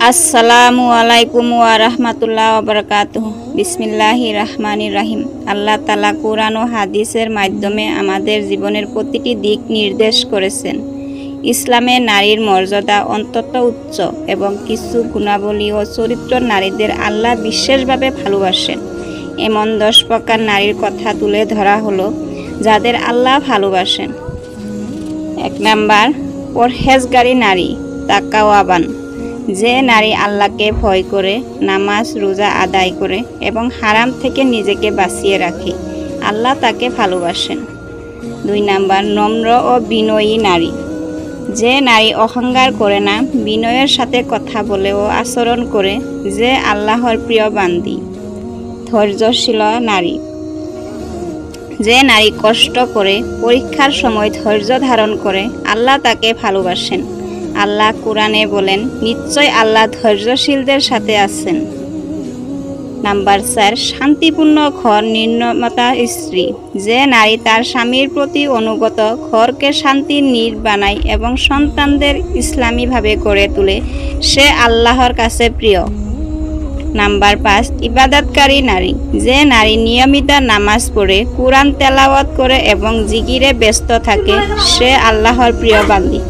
আসসালামু আলাইকুম ওয়া রাহমাতুল্লাহি ওয়া বারাকাতুহু। বিসমিল্লাহির রহমানির রহিম। আল্লাহ তাআলা কুরআন ও হাদিসের মাধ্যমে আমাদের জীবনের প্রতিটি দিক নির্দেশ করেছেন। ইসলামে নারীর মর্যাদা অত্যন্ত উচ্চ এবং কিছু গুণাবলী ও চরিত্র নারীদের আল্লাহ বিশেষভাবে ভালোবাসেন। এমন 10 প্রকার নারীর কথা তুলে ধরা হলো যাদের আল্লাহ ভালোবাসেন। 1 নাম্বার, পরহেজগারী নারী, তাকওয়াবান। যে নারী আল্লাহকে ভয় করে, নামাজ রোজা আদায় করে এবং হারাম থেকে নিজেকে বাঁচিয়ে রাখে, আল্লাহ তাকে ভালোবাসেন। 2 নাম্বার, নম্র ও বিনয়ী নারী। যে নারী অহংকার করে না, বিনয়ের সাথে কথা বলে ও আচরণ করে, যে আল্লাহর প্রিয় বান্দী। ধৈর্যশীল নারী। যে নারী কষ্ট করে, পরীক্ষার সময় ধৈর্য ধারণ করে, আল্লাহ তাকে ভালোবাসেন। আল্লাহ কুরআনে বলেন, নিশ্চয় আল্লাহ ধৈর্যশীলদের সাথে আছেন। নাম্বার 4, শান্তিপূর্ণ ঘর নির্মাতা স্ত্রী। যে নারী তার স্বামীর প্রতি অনুগত, ঘরকে শান্তির নীড় বানায় এবং সন্তানদের ইসলামীভাবে গড়ে তোলে, সে আল্লাহর কাছে প্রিয়। নাম্বার 5, ইবাদতকারী নারী। যে নারী নিয়মিত নামাজ পড়ে, কুরআন তেলাওয়াত করে এবং জিকিরে ব্যস্ত থাকে, সে আল্লাহর প্রিয় বান্দী।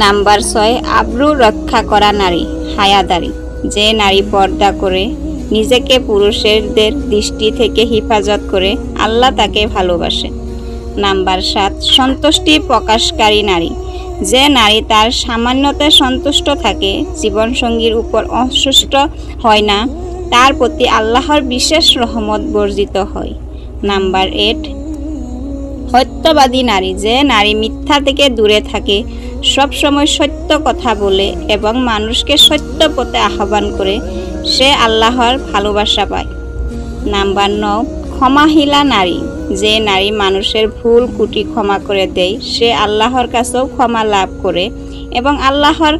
নাম্বার 6, আব্রু রক্ষা করা নারী, হায়াদারী। যে নারী পর্দা করে, নিজেকে পুরুষদের দৃষ্টি থেকে হেফাজত করে, আল্লাহ তাকে ভালোবাসেন। নাম্বার 7, সন্তুষ্টি প্রকাশকারী নারী। যে নারী তার সামান্যতে সন্তুষ্ট থাকে, জীবনসঙ্গীর উপর অসন্তুষ্ট হয় না, তার প্রতি আল্লাহর বিশেষ রহমত বর্জিত হয়। নাম্বার 8, সত্যবাদী নারী। যে নারী মিথ্যা থেকে দূরে থাকে, সবসময় সত্য কথা বলে এবং মানুষকে সত্য পথে আহ্বান করে, সে আল্লাহর ভালোবাসা পায়। নাম্বার 9, ক্ষমাশীলা নারী। যে নারী মানুষের ভুল ত্রুটি ক্ষমা করে দেয়, সে আল্লাহর কাছেও ক্ষমা লাভ করে এবং আল্লাহর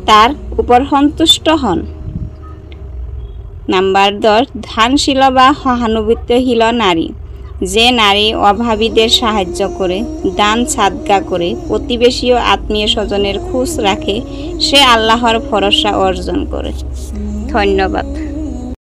তার উপর সন্তুষ্ট হন। নাম্বার 10, দানশীল বা সহানুভূতিশীল নারী। যে নারী অভাবীদের সাহায্য করে, দান সাদকা করে, প্রতিবেশী ও আত্মীয় স্বজনের খোঁজ রাখে, সে আল্লাহর ভরসা অর্জন করে। ধন্যবাদ।